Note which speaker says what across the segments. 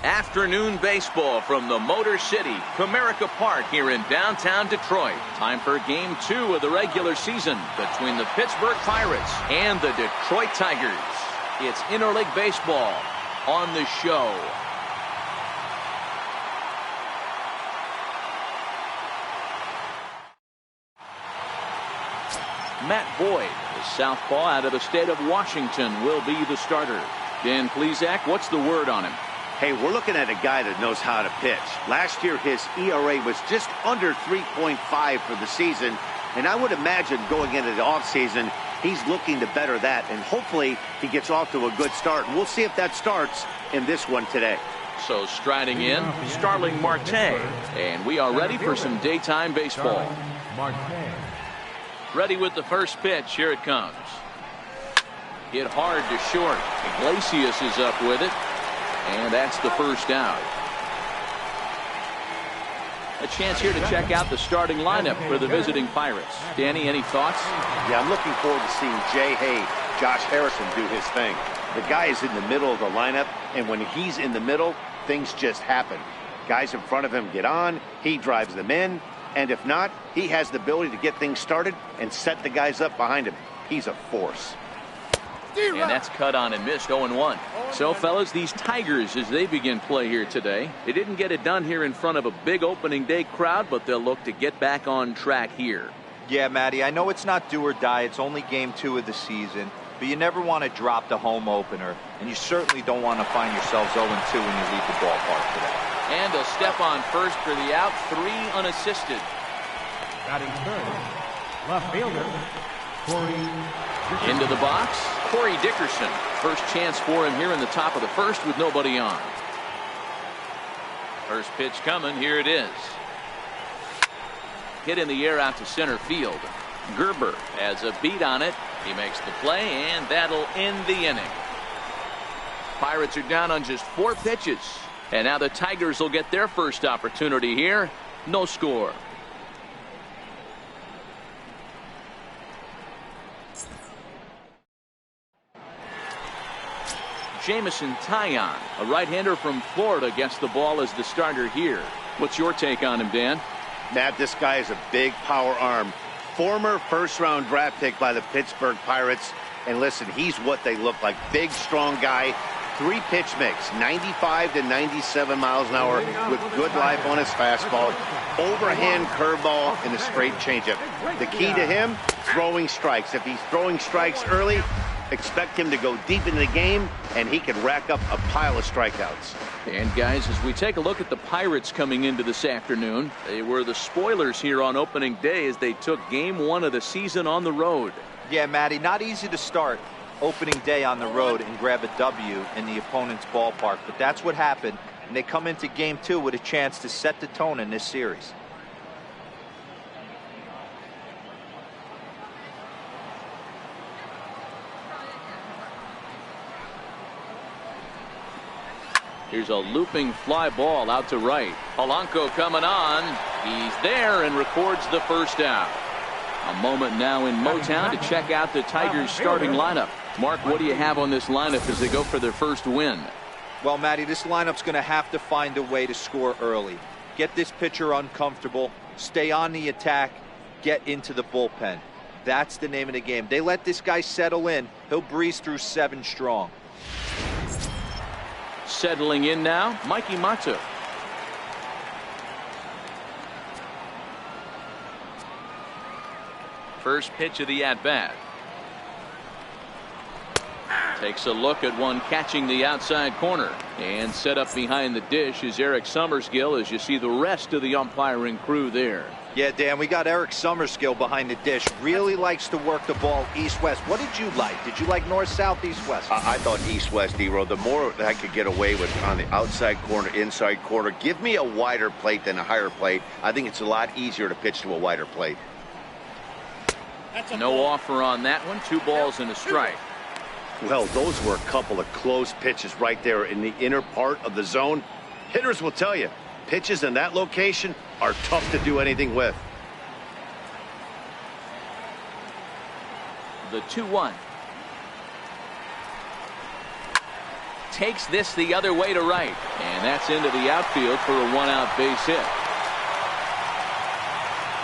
Speaker 1: Afternoon baseball from the Motor City, Comerica Park here in downtown Detroit. Time for Game 2 of the regular season between the Pittsburgh Pirates and the Detroit Tigers. It's interleague baseball on the show. Matt Boyd, the southpaw out of the state of Washington, will be the starter. Dan Plesac, what's the word on him?
Speaker 2: Hey, we're looking at a guy that knows how to pitch. Last year, his ERA was just under 3.5 for the season, and I would imagine going into the offseason, he's looking to better that, and hopefully he gets off to a good start. And we'll see if that starts in this one today. So striding in, Starling Marte, and we are ready for some daytime baseball. Ready with the first pitch. Here it comes. Hit hard to short. Iglesias is up with it. And that's the first out. A chance here to check out the starting lineup for the visiting Pirates. Danny, any thoughts? Yeah, I'm looking forward to seeing Jay Hay, Josh Harrison do his thing. The guy is in the middle of the lineup, and when he's in the middle, things just happen. Guys in front of him get on, he drives them in, and if not, he has the ability to get things started and set the guys up behind him. He's a force.
Speaker 1: And that's cut on and missed. 0-1. So, fellas, these Tigers, as they begin play here today, they didn't get it done here in front of a big opening day crowd, but they'll look to get back on track here.
Speaker 3: Yeah, Matty, I know it's not do or die. It's only game 2 of the season, but you never want to drop the home opener, and you certainly don't want to find yourselves 0-2 when you leave the ballpark today.
Speaker 1: And they'll step on first for the out, 3 unassisted.
Speaker 4: Batting third, left fielder, Corey.
Speaker 1: Into the box, Corey Dickerson. First chance for him here in the top of the first with nobody on. First pitch coming. Here it is. Hit in the air out to center field. Gerber has a beat on it. He makes the play, and that'll end the inning. Pirates are down on just 4 pitches. And now the Tigers will get their first opportunity here. No score. Jamison Taillon, a right-hander from Florida, gets the ball as the starter here. What's your take on him, Dan?
Speaker 2: Matt, this guy is a big power arm. Former first-round draft pick by the Pittsburgh Pirates. And listen, he's what they look like. Big, strong guy. 3-pitch mix, 95 to 97 miles an hour with good life on his fastball. Overhand curveball and a straight changeup. The key to him, throwing strikes. If he's throwing strikes early, expect him to go deep into the game, and he can rack up a pile of strikeouts.
Speaker 1: And guys, as we take a look at the Pirates coming into this afternoon, they were the spoilers here on opening day as they took game 1 of the season on the road.
Speaker 3: Yeah, Matty, not easy to start opening day on the road and grab a W in the opponent's ballpark, but that's what happened, and they come into game 2 with a chance to set the tone in this series.
Speaker 1: Here's a looping fly ball out to right. Polanco coming on. He's there and records the first out. A moment now in Motown to check out the Tigers starting lineup. Mark, what do you have on this lineup as they go for their first win?
Speaker 3: Well, Matty, this lineup's going to have to find a way to score early. Get this pitcher uncomfortable, stay on the attack, get into the bullpen. That's the name of the game. They let this guy settle in, he'll breeze through 7 strong.
Speaker 1: Settling in now, Mikey Matu. First pitch of the at-bat. Takes a look at one catching the outside corner. And set up behind the dish is Eric Summerskill as you see the rest of the umpiring crew there.
Speaker 3: Yeah, Dan, we got Eric Summerskill behind the dish. Really likes to work the ball east-west. What did you like? Did you like north-south, east-west?
Speaker 2: I thought east-west, D-Row. The more that I could get away with on the outside corner, inside corner, give me a wider plate than a higher plate. I think it's a lot easier to pitch to a wider plate.
Speaker 1: No offer on that one. 2 balls and a strike.
Speaker 2: Well, those were a couple of close pitches right there in the inner part of the zone. Hitters will tell you, pitches in that location are tough to do anything with.
Speaker 1: The 2-1. takes this the other way to right. And that's into the outfield for a one-out base hit.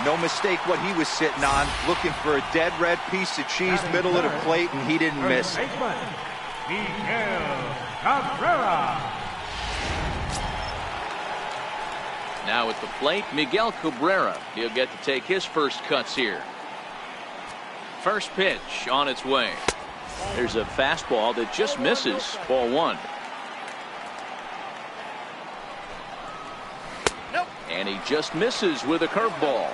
Speaker 3: No mistake what he was sitting on, looking for a dead red piece of cheese middle of the plate, and he didn't miss it.
Speaker 1: Now at the plate, Miguel Cabrera. He'll get to take his first cuts here. First pitch on its way. There's a fastball that just misses. Ball one.
Speaker 2: Nope.
Speaker 1: And he just misses with a curveball.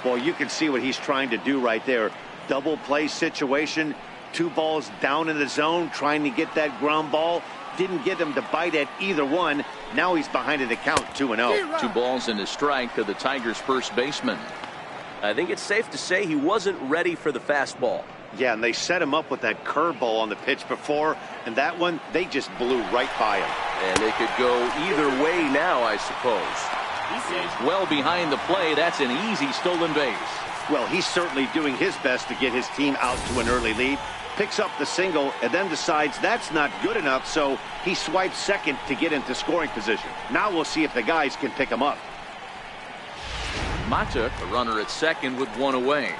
Speaker 2: Well, you can see what he's trying to do right there. Double play situation. 2 balls down in the zone, trying to get that ground ball. Didn't get him to bite at either one. Now he's behind in the count, 2-0.
Speaker 1: 2 balls and a strike to the Tigers' first baseman.
Speaker 5: I think it's safe to say he wasn't ready for the fastball.
Speaker 2: Yeah, and they set him up with that curveball on the pitch before, and that one, they just blew right by him.
Speaker 5: And it could go either way now, I suppose.
Speaker 1: He's well behind the play. That's an easy stolen base.
Speaker 2: Well, he's certainly doing his best to get his team out to an early lead. Picks up the single and then decides that's not good enough, so he swipes second to get into scoring position. Now we'll see if the guys can pick him up.
Speaker 1: Mata, a runner at second with 1 away.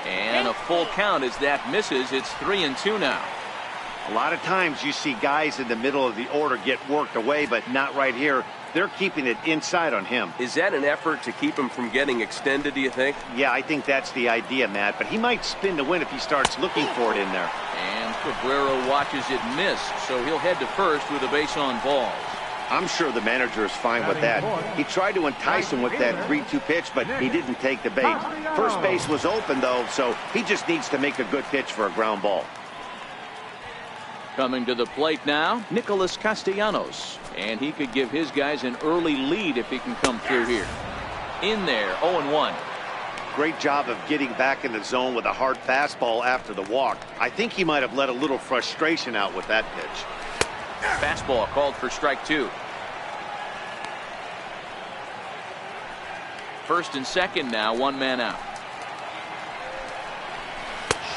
Speaker 1: And a full count as that misses. It's 3-2 now.
Speaker 2: A lot of times you see guys in the middle of the order get worked away, but not right here. They're keeping it inside on him.
Speaker 5: Is that an effort to keep him from getting extended, do you think?
Speaker 2: Yeah, I think that's the idea, Matt, but he might spin to win if he starts looking for it in there.
Speaker 1: And Cabrera watches it miss, so he'll head to first with a base on balls.
Speaker 2: I'm sure the manager is fine with that. He tried to entice him with that 3-2 pitch, but he didn't take the bait. First base was open, though, so he just needs to make a good pitch for a ground ball.
Speaker 1: Coming to the plate now, Nicholas Castellanos. And he could give his guys an early lead if he can come through here. In there, 0-1.
Speaker 2: Great job of getting back in the zone with a hard fastball after the walk. I think he might have let a little frustration out with that pitch.
Speaker 1: Fastball called for strike 2. First and second now, 1 man out.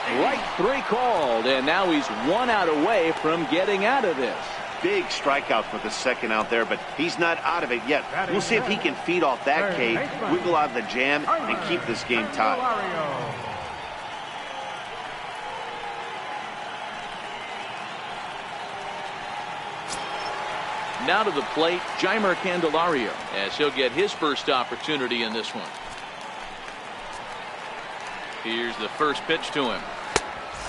Speaker 1: Strike 3 called, and now he's 1 out away from getting out of this.
Speaker 2: Big strikeout with the second out there, but he's not out of it yet. We'll see if he can feed off that K, wiggle out of the jam, and keep this game tied.
Speaker 1: Now to the plate, Jeimer Candelario, as he'll get his first opportunity in this one. Here's the first pitch to him.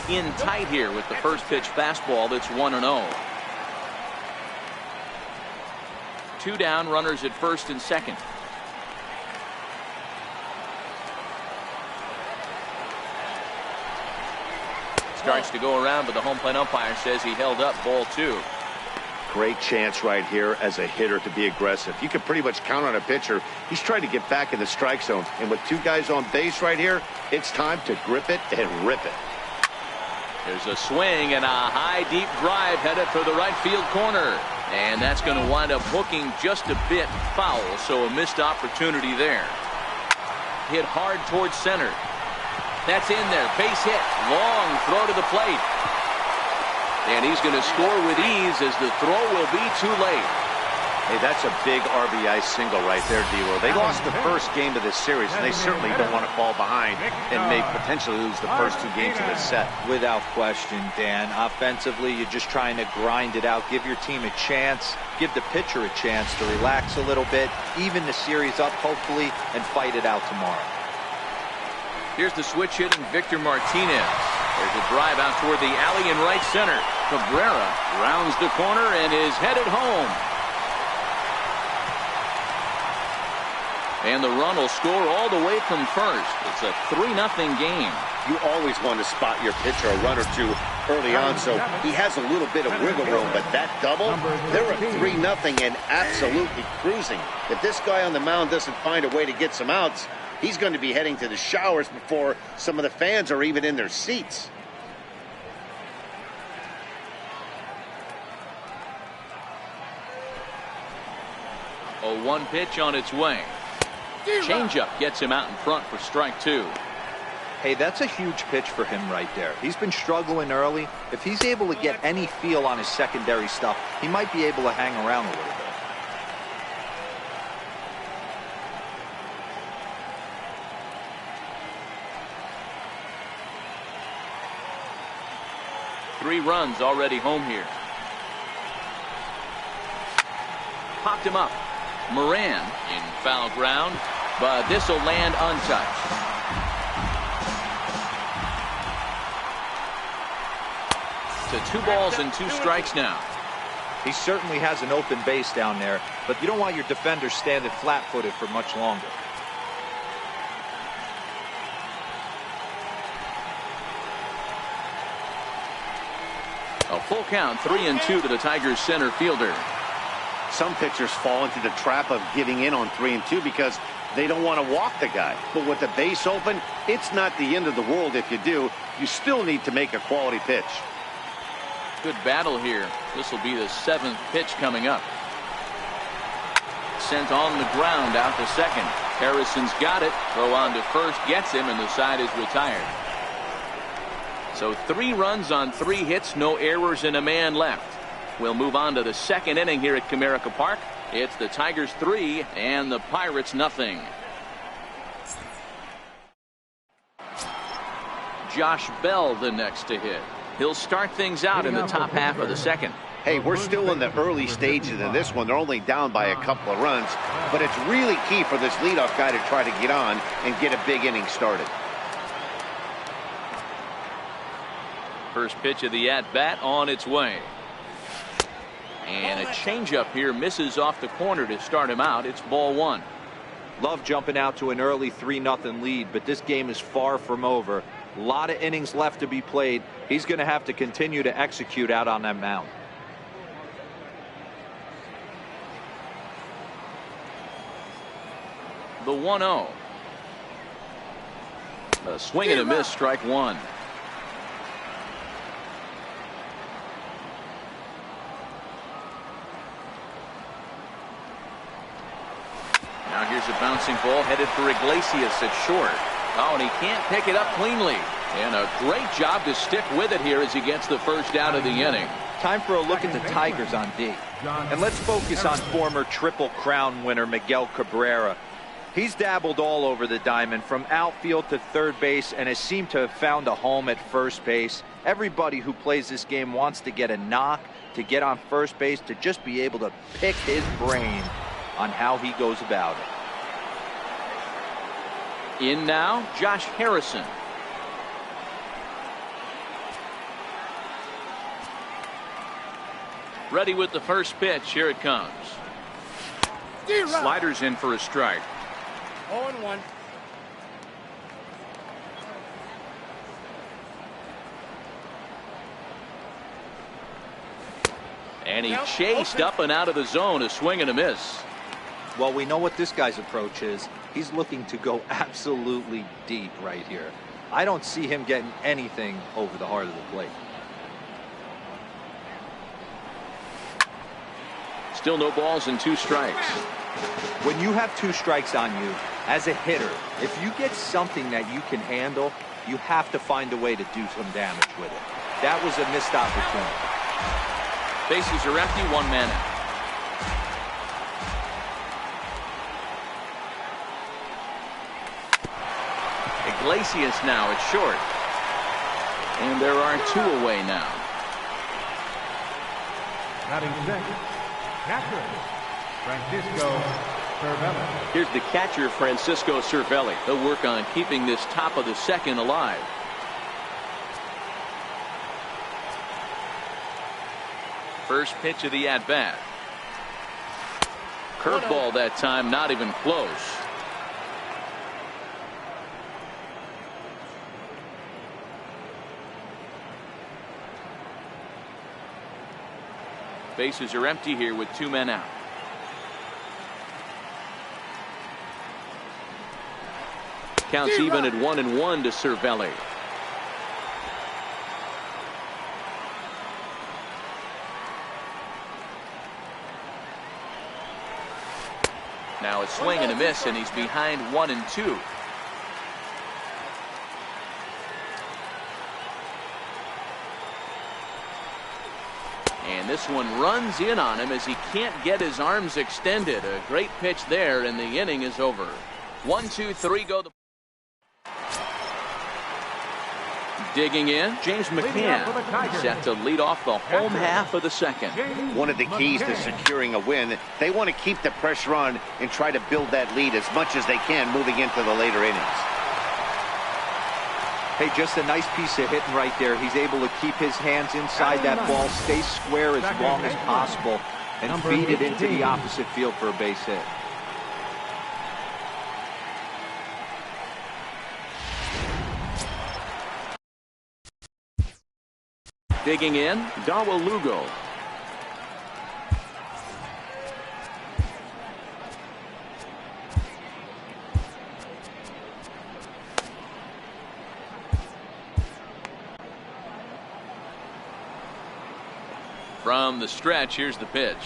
Speaker 1: In tight here with the first pitch fastball that's 1-0. 2 down, runners at first and second. Starts to go around, but the home plate umpire says he held up, ball 2.
Speaker 2: Great chance right here as a hitter to be aggressive. You can pretty much count on a pitcher. He's trying to get back in the strike zone. And with 2 guys on base right here, it's time to grip it and rip it.
Speaker 1: There's a swing and a high deep drive headed for the right field corner. And that's going to wind up hooking just a bit foul, so a missed opportunity there. Hit hard towards center. That's in there. Base hit. Long throw to the plate. And he's going to score with ease as the throw will be too late.
Speaker 2: Hey, that's a big RBI single right there, D-Lo. They lost the first game of this series, and they certainly don't want to fall behind and may potentially lose the first 2 games of this set.
Speaker 3: Without question, Dan. Offensively, you're just trying to grind it out, give your team a chance, give the pitcher a chance to relax a little bit, even the series up, hopefully, and fight it out tomorrow.
Speaker 1: Here's the switch hitting Victor Martinez. There's a drive out toward the alley in right center. Cabrera rounds the corner and is headed home. And the run will score all the way from first. It's a 3-0 game.
Speaker 2: You always want to spot your pitcher a run or 2 early on, so he has a little bit of wiggle room, but that double, they're at 3-0 and absolutely cruising. If this guy on the mound doesn't find a way to get some outs, he's going to be heading to the showers before some of the fans are even in their seats.
Speaker 1: A 1 pitch on its way. Changeup gets him out in front for strike 2.
Speaker 3: Hey, that's a huge pitch for him right there. He's been struggling early. If he's able to get any feel on his secondary stuff, he might be able to hang around a little bit.
Speaker 1: Three runs already home here. Popped him up. Moran in foul ground, but this will land untouched. To 2 balls and 2 strikes now.
Speaker 3: He certainly has an open base down there, but you don't want your defenders standing flat-footed for much longer.
Speaker 1: A full count, 3-2 to the Tigers center fielder.
Speaker 2: Some pitchers fall into the trap of giving in on 3-2 because they don't want to walk the guy. But with the base open, it's not the end of the world if you do. You still need to make a quality pitch.
Speaker 1: Good battle here. This will be the 7th pitch coming up. Sent on the ground out to second. Harrison's got it. Throw on to first, gets him, and the side is retired. So 3 runs on 3 hits, no errors, and a man left. We'll move on to the 2nd inning here at Comerica Park. It's the Tigers 3 and the Pirates nothing. Josh Bell the next to hit. He'll start things out in the top half of the 2nd.
Speaker 2: Hey, we're still in the early stages of this one. They're only down by a couple of runs, but it's really key for this leadoff guy to try to get on and get a big inning started.
Speaker 1: First pitch of the at-bat on its way. And a changeup here misses off the corner to start him out. It's ball 1.
Speaker 3: Love jumping out to an early 3-0 lead, but this game is far from over. A lot of innings left to be played. He's going to have to continue to execute out on that mound.
Speaker 1: The 1-0. A swing and a miss, strike 1. Now here's a bouncing ball headed for Iglesias at short. Oh, and he can't pick it up cleanly. And a great job to stick with it here as he gets the first out of the inning.
Speaker 3: Time for a look at the Tigers on D. And let's focus on former Triple Crown winner Miguel Cabrera. He's dabbled all over the diamond, from outfield to third base, and has seemed to have found a home at first base. Everybody who plays this game wants to get a knock, to get on first base, to just be able to pick his brain on how he goes about it.
Speaker 1: In now, Josh Harrison. Ready with the first pitch. Here it comes. Sliders in for a strike.
Speaker 6: 0-1.
Speaker 1: And he chased up and out of the zone. A swing and a miss.
Speaker 3: Well, we know what this guy's approach is. He's looking to go absolutely deep right here. I don't see him getting anything over the heart of the plate.
Speaker 1: Still no balls and 2 strikes.
Speaker 3: When you have 2 strikes on you, as a hitter, if you get something that you can handle, you have to find a way to do some damage with it. That was a missed opportunity.
Speaker 1: Bases are empty, 1 man out. Iglesias now at short. And there are 2 away now.
Speaker 4: Batting second, catcher, Francisco Cervelli.
Speaker 5: Here's the catcher, Francisco Cervelli.
Speaker 1: They'll work on keeping this top of the 2nd alive. First pitch of the at-bat. Curveball that time, not even close. Bases are empty here with 2 men out. Counts even at 1-1 to Cervelli. Now a swing and a miss, and he's behind 1-2. this one runs in on him as he can't get his arms extended. A great pitch there, and the inning is over. 1, 2, 3, go. Digging in, James McCann, set to lead off the home half of the second.
Speaker 2: One of the keys to securing a win, they want to keep the pressure on and try to build that lead as much as they can moving into the later innings.
Speaker 3: Hey, just a nice piece of hitting right there. He's able to keep his hands inside that ball, stay square as long as possible, and feed it into the opposite field for a base hit.
Speaker 1: Digging in, Dawa Lugo. From the stretch, here's the pitch.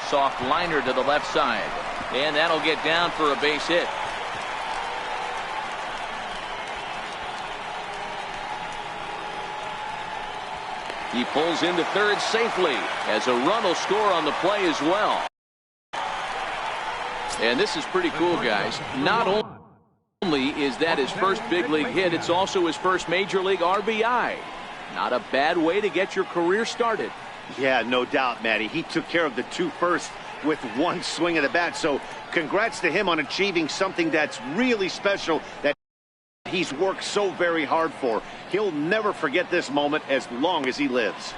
Speaker 1: Soft liner to the left side. And that'll get down for a base hit. He pulls into third safely as a run will score on the play as well. And this is pretty cool, guys. Not only is that his first big league hit, it's also his first major league RBI. Not a bad way to get your career started.
Speaker 2: Yeah, no doubt, Matty. He took care of the 2 first with one swing of the bat. So congrats to him on achieving something that's really special that he's worked so very hard for. He'll never forget this moment as long as he lives.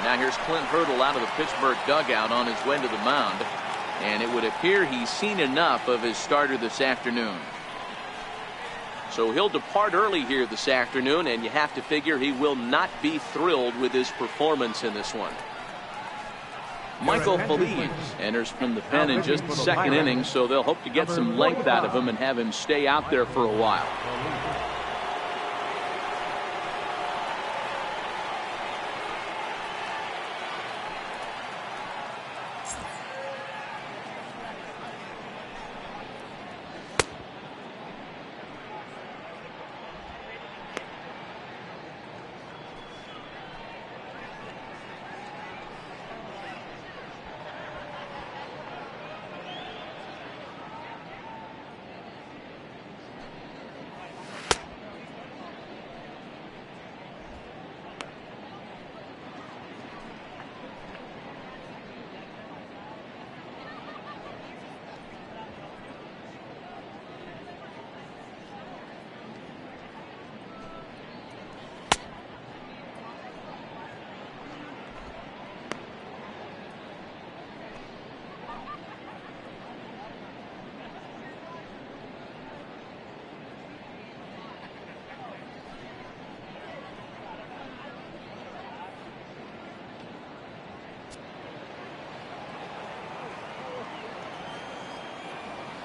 Speaker 1: Now here's Clint Hurdle out of the Pittsburgh dugout on his way to the mound. And it would appear he's seen enough of his starter this afternoon. So he'll depart early here this afternoon, and you have to figure he will not be thrilled with his performance in this one. Michael Feliz enters from the pen in just the second inning, so they'll hope to get some length out of him and have him stay out there for a while.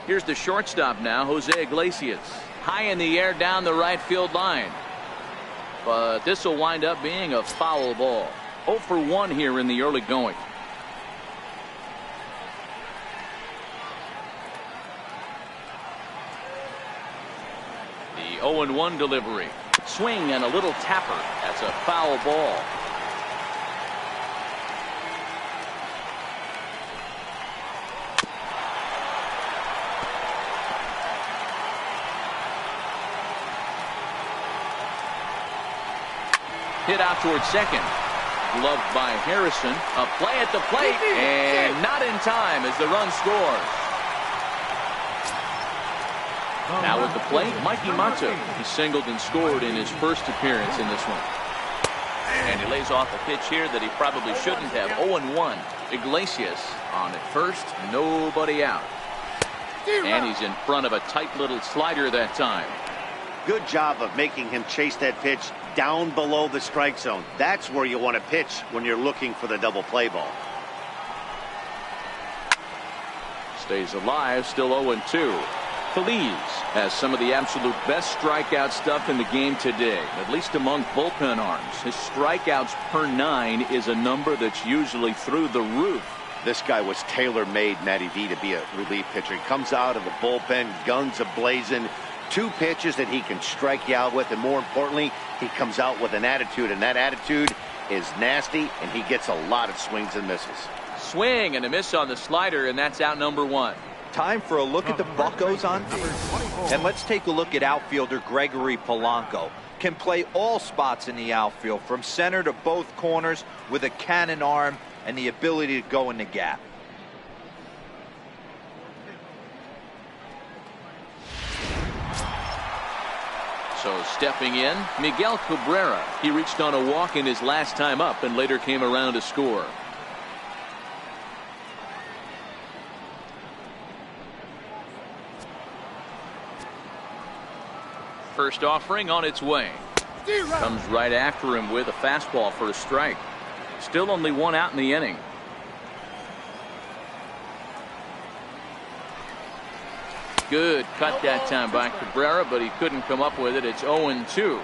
Speaker 1: Here's the shortstop now, Jose Iglesias. High in the air down the right field line. But this will wind up being a foul ball. 0 for 1 here in the early going. The 0-1 delivery. Swing and a little tapper. That's a foul ball. Hit out towards second. Gloved by Harrison. A play at the plate, and not in time as the run scores. Now at the plate, Mikey Matto. He singled and scored in his first appearance in this one. And he lays off a pitch here that he probably shouldn't have. 0-1. Iglesias on at first, nobody out. And he's in front of a tight little slider that time.
Speaker 2: Good job of making him chase that pitch down below the strike zone. That's where you want to pitch when you're looking for the double play ball.
Speaker 1: Stays alive, still 0-2. Feliz has some of the absolute best strikeout stuff in the game today, at least among bullpen arms. His strikeouts per 9 is a number that's usually through the roof.
Speaker 2: This guy was tailor-made, Matty V, to be a relief pitcher. He comes out of the bullpen, guns a-blazing, 2 pitches that he can strike you out with, and more importantly, he comes out with an attitude, and that attitude is nasty, and he gets a lot of swings and misses.
Speaker 1: Swing and a miss on the slider, and that's out number 1.
Speaker 3: Time for a look at the Buccos on base. And let's take a look at outfielder Gregory Polanco. Can play all spots in the outfield, from center to both corners, with a cannon arm and the ability to go in the gap.
Speaker 1: So stepping in, Miguel Cabrera. He reached on a walk in his last time up and later came around to score. First offering on its way. Comes right after him with a fastball for a strike. Still only 1 out in the inning. Good cut that time by Cabrera, but he couldn't come up with it. It's 0-2.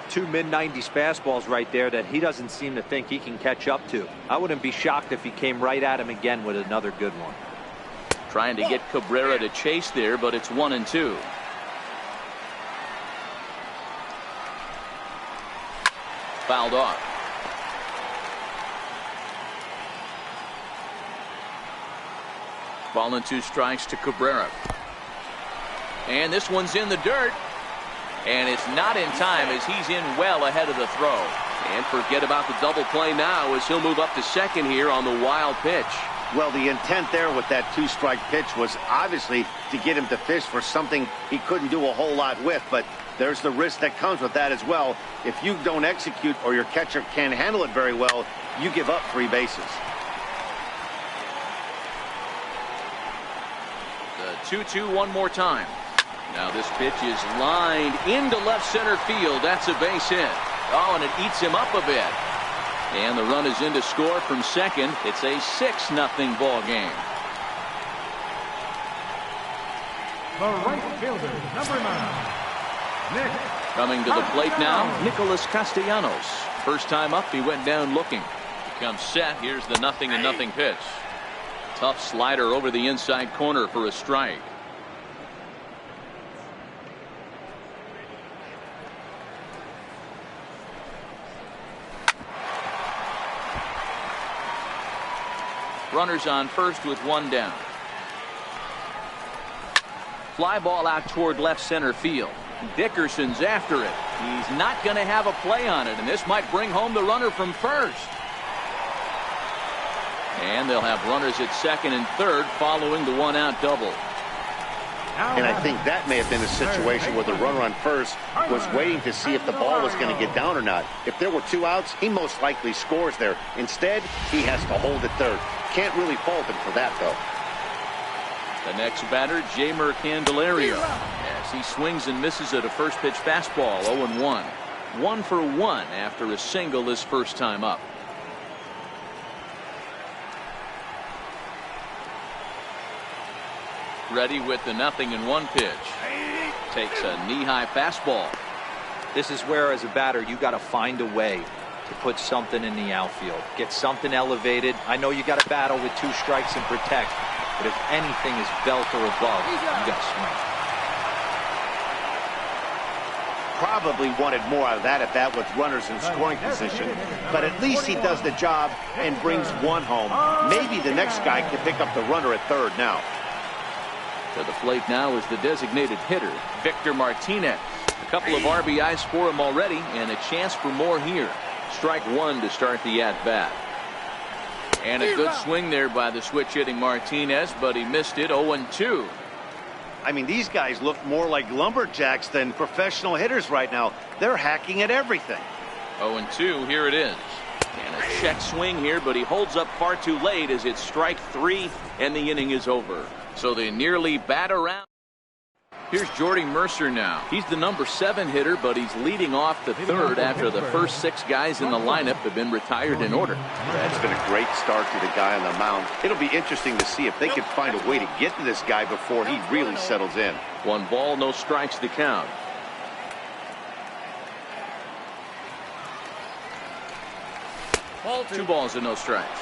Speaker 3: 2 mid-90s fastballs right there that he doesn't seem to think he can catch up to. I wouldn't be shocked if he came right at him again with another good one.
Speaker 1: Trying to get Cabrera to chase there, but it's 1-2. Fouled off. Ball and 2 strikes to Cabrera. And this one's in the dirt. And it's not in time as he's in well ahead of the throw. And forget about the double play now as he'll move up to second here on the wild pitch.
Speaker 2: Well, the intent there with that 2-strike pitch was obviously to get him to fish for something he couldn't do a whole lot with, but there's the risk that comes with that as well. If you don't execute or your catcher can't handle it very well, you give up 3 bases.
Speaker 1: The 2-2 one more time. Now this pitch is lined into left center field. That's a base hit. Oh, and it eats him up a bit. And the run is in to score from second. It's a 6-0 ball game.
Speaker 4: The right fielder, number 9, Nick.
Speaker 1: Coming to the plate now, Nicholas Castellanos. First time up, he went down looking. Becomes set. Here's the 0-0 pitch. Tough slider over the inside corner for a strike. Runners on first with 1 down. Fly ball out toward left center field. Dickerson's after it. He's not going to have a play on it, and this might bring home the runner from first. And they'll have runners at second and third following the 1-out double.
Speaker 2: And I think that may have been a situation where the runner on first was waiting to see if the ball was going to get down or not. If there were 2 outs, he most likely scores there. Instead, he has to hold at third. Can't really fault him for that, though.
Speaker 1: The next batter, Jeimer Candelario, as he swings and misses at a first pitch fastball. 0-1. 1 for 1 after a single his first time up. Ready with the 0-1 pitch. Takes a knee-high fastball.
Speaker 3: This is where, as a batter, you got to find a way to put something in the outfield. Get something elevated. I know you got to battle with 2 strikes and protect, but if anything is belt or above, you got to swing.
Speaker 2: Probably wanted more out of that at bat with runners in scoring position, but at least he does the job and brings 1 home. Maybe the next guy can pick up the runner at third now.
Speaker 1: To the plate now is the designated hitter, Victor Martinez. A couple of RBIs for him already, and a chance for more here. Strike 1 to start the at-bat. And a good swing there by the switch-hitting Martinez, but he missed it. 0-2.
Speaker 2: I mean, these guys look more like lumberjacks than professional hitters right now. They're hacking at everything.
Speaker 1: 0-2, here it is. And a check swing here, but he holds up far too late as it's strike 3, and the inning is over. So they nearly bat around. Here's Jordy Mercer now. He's the number 7 hitter, but he's leading off the third after the first 6 guys in the lineup have been retired in order.
Speaker 2: That's been a great start to the guy on the mound. It'll be interesting to see if they can find a way to get to this guy before he really settles in.
Speaker 1: 1 ball, no strikes to count.
Speaker 6: Ball
Speaker 1: 2 balls and no strikes.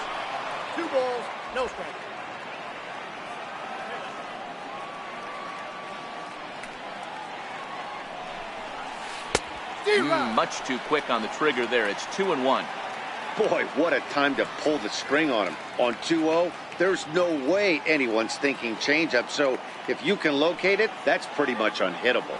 Speaker 6: 2 balls, no strikes.
Speaker 1: Much too quick on the trigger there. It's 2-1.
Speaker 2: Boy, what a time to pull the string on him. On 2-0, there's no way anyone's thinking changeup. So if you can locate it, that's pretty much unhittable.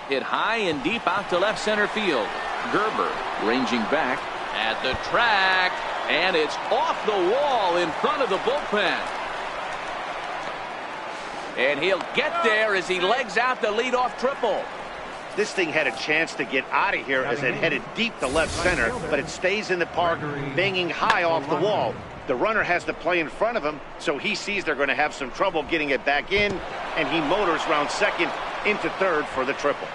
Speaker 1: Hit high and deep out to left center field. Gerber ranging back at the track, and it's off the wall in front of the bullpen. And he'll get there as he legs out the leadoff triple.
Speaker 2: This thing had a chance to get out of here as it headed deep to left center, but it stays in the park, banging high off the wall. The runner has to play in front of him, so he sees they're going to have some trouble getting it back in, and he motors round second into third for the triple.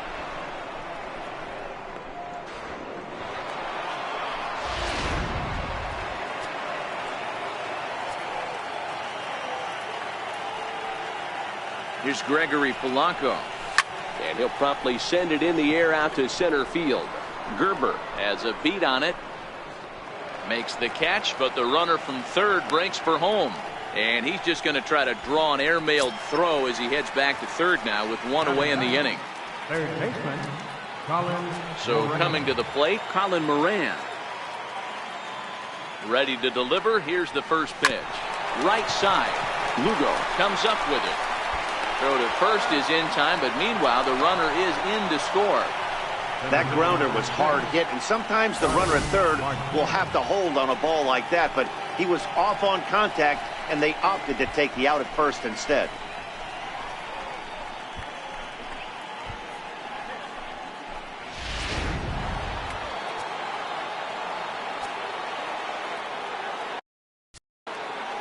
Speaker 1: Here's Gregory Polanco. And he'll promptly send it in the air out to center field. Gerber has a beat on it. Makes the catch, but the runner from third breaks for home. And he's just going to try to draw an airmailed throw as he heads back to third now with 1 away in the inning.
Speaker 4: Third baseman, Colin.
Speaker 1: So coming to the plate, Colin Moran. Ready to deliver. Here's the first pitch. Right side. Lugo comes up with it. Throw to first is in time, but meanwhile the runner is in to score.
Speaker 2: That grounder was hard hit, and sometimes the runner at third will have to hold on a ball like that, but he was off on contact, and they opted to take the out at first instead.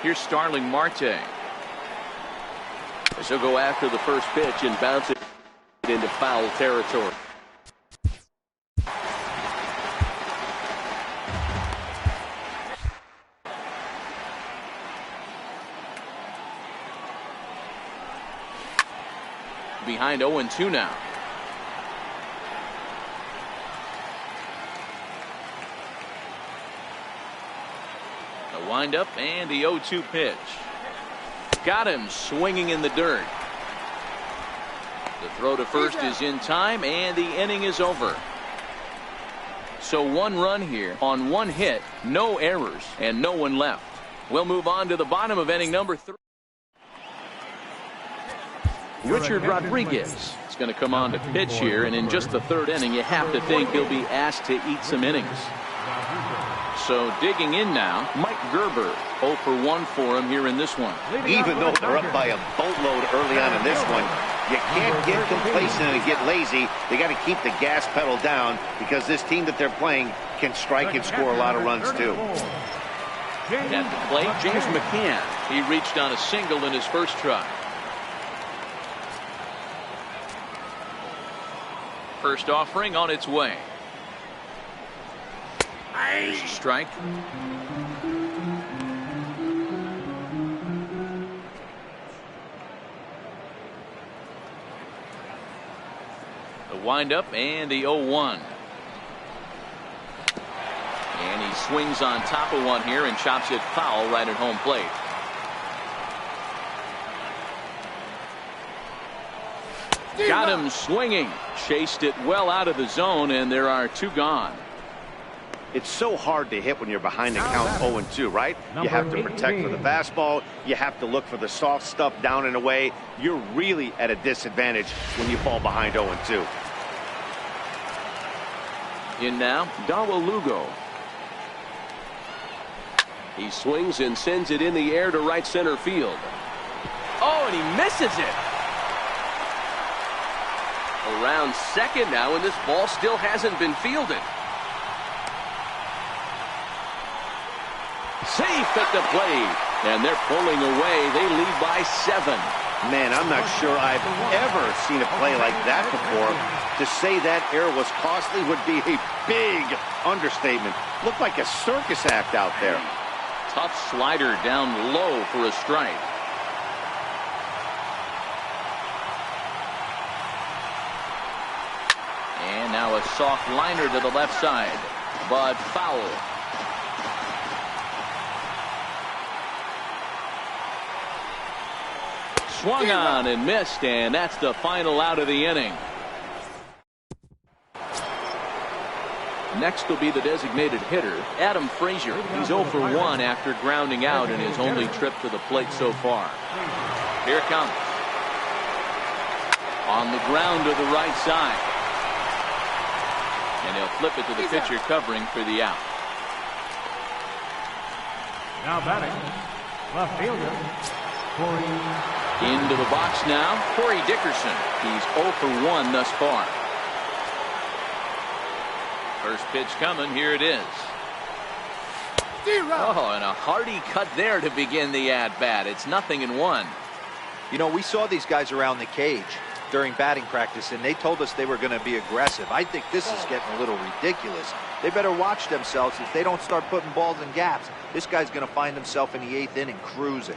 Speaker 1: Here's Starling Marte. As he'll go after the first pitch and bounce it into foul territory. Behind 0-2 now. The windup and the 0-2 pitch. Got him swinging in the dirt. The throw to first is in time, and the inning is over. So 1 run here on 1 hit, no errors, and no one left. We'll move on to the bottom of inning number 3. Richard Rodriguez is going to come on to pitch here, and in just the 3rd inning, you have to think he'll be asked to eat some innings. So digging in now, Mike Gerber, 0 for 1 for him here in this one.
Speaker 2: Even though they're up by a boatload early on in this one, you can't get complacent and get lazy. They got to keep the gas pedal down because this team that they're playing can strike and score a lot of runs too.
Speaker 1: At the plate, James McCann. He reached on a single in his first try. First offering on its way. Strike. The windup and the 0-1. And he swings on top of one here and chops it foul right at home plate. Got him swinging. Chased it well out of the zone, and there are 2 gone.
Speaker 2: It's so hard to hit when you're behind the count 0-2, right? You have to protect for the fastball. You have to look for the soft stuff down and away. You're really at a disadvantage when you fall behind 0-2.
Speaker 1: In now, Dawa Lugo. He swings and sends it in the air to right center field. Oh, and he misses it. Around second now, and this ball still hasn't been fielded. Safe at the plate, and they're pulling away. They lead by 7.
Speaker 2: Man, I'm not sure I've ever seen a play like that before. To say that error was costly would be a big understatement. Looked like a circus act out there.
Speaker 1: Tough slider down low for a strike. And now a soft liner to the left side, but foul. Swung on and missed, and that's the final out of the inning. Next will be the designated hitter, Adam Frazier. He's 0 for 1 after grounding out in his only trip to the plate so far. Here it comes. On the ground to the right side. And he'll flip it to the pitcher covering for the out.
Speaker 4: Now batting, left fielder, Corey.
Speaker 1: Into the box now, Corey Dickerson. He's 0 for 1 thus far. First pitch coming, here it is. Oh, and a hearty cut there to begin the at-bat. It's 0-1.
Speaker 3: You know, we saw these guys around the cage during batting practice, and they told us they were going to be aggressive. I think this is getting a little ridiculous. They better watch themselves if they don't start putting balls in gaps. This guy's going to find himself in the 8th inning cruising.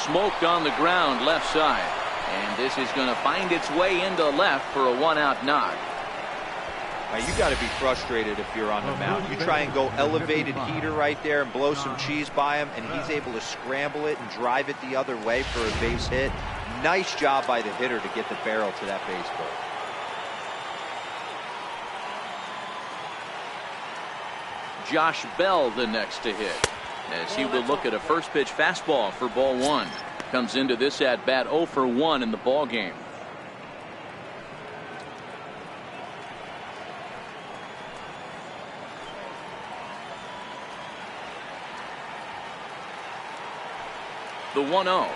Speaker 1: Smoked on the ground left side, and this is going to find its way into left for a 1-out knock.
Speaker 3: Now you got to be frustrated if you're on the mound. You try and go elevated heater right there and blow some cheese by him, and he's able to scramble it and drive it the other way for a base hit. Nice job by the hitter to get the barrel to that baseball.
Speaker 1: Josh Bell the next to hit, as he will look at a first pitch fastball for ball 1. Comes into this at bat 0 for 1 in the ball game. The 1-0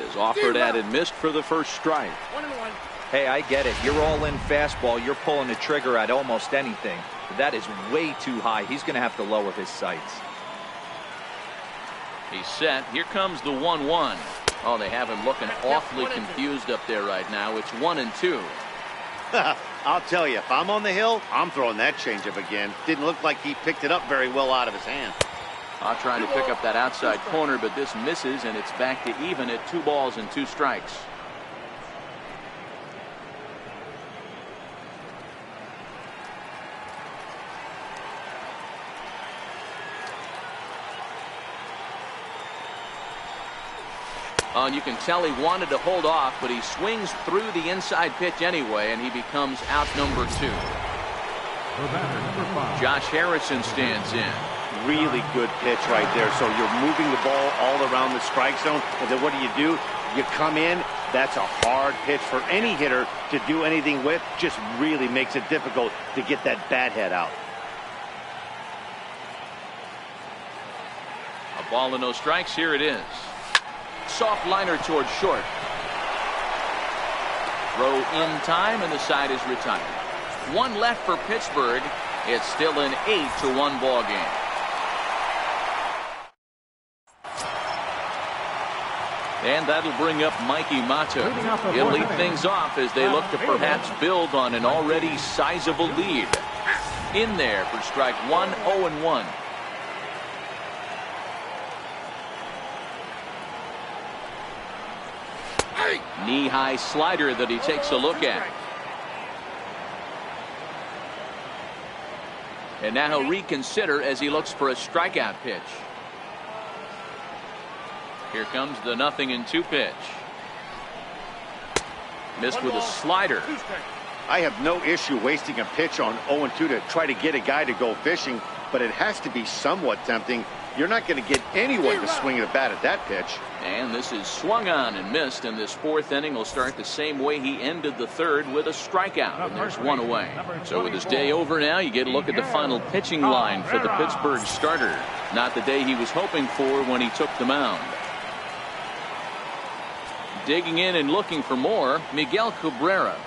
Speaker 1: is offered at and missed for the first strike.
Speaker 6: 1-1.
Speaker 3: Hey, I get it. You're all in fastball. You're pulling the trigger at almost anything. But that is way too high. He's going to have to lower his sights.
Speaker 1: He's set. Here comes the 1-1. Oh, they have him looking awfully confused up there right now. It's 1-2.
Speaker 2: I'll tell you, if I'm on the hill, I'm throwing that changeup again. Didn't look like he picked it up very well out of his hand.
Speaker 1: I'll try to pick up that outside corner, but this misses, and it's back to even at 2 balls and 2 strikes. Oh, and you can tell he wanted to hold off, but he swings through the inside pitch anyway, and he becomes out number 2. Josh Harrison stands in.
Speaker 2: Really good pitch right there. So you're moving the ball all around the strike zone, and then what do? You come in. That's a hard pitch for any hitter to do anything with. Just really makes it difficult to get that bat head out.
Speaker 1: A ball and no strikes. Here it is. Soft liner towards short. Throw in time, and the side is retired. 1 left for Pittsburgh. It's still an 8-1 ball game. And that'll bring up Mikey Motto. He'll lead things off as they look to perhaps build on an already sizable lead. In there for strike 1, 0-1. Knee-high slider that he takes a look at. And now he'll reconsider as he looks for a strikeout pitch. Here comes the 0-2 pitch. Missed with a slider.
Speaker 2: I have no issue wasting a pitch on 0-2 to try to get a guy to go fishing, but it has to be somewhat tempting. You're not going to get anyone to swing at a bat at that pitch.
Speaker 1: And this is swung on and missed, and this 4th inning will start the same way he ended the 3rd, with a strikeout, and there's 1 away. So with his day over now, you get a look at the final pitching line for the Pittsburgh starter. Not the day he was hoping for when he took the mound. Digging in and looking for more, Miguel Cabrera.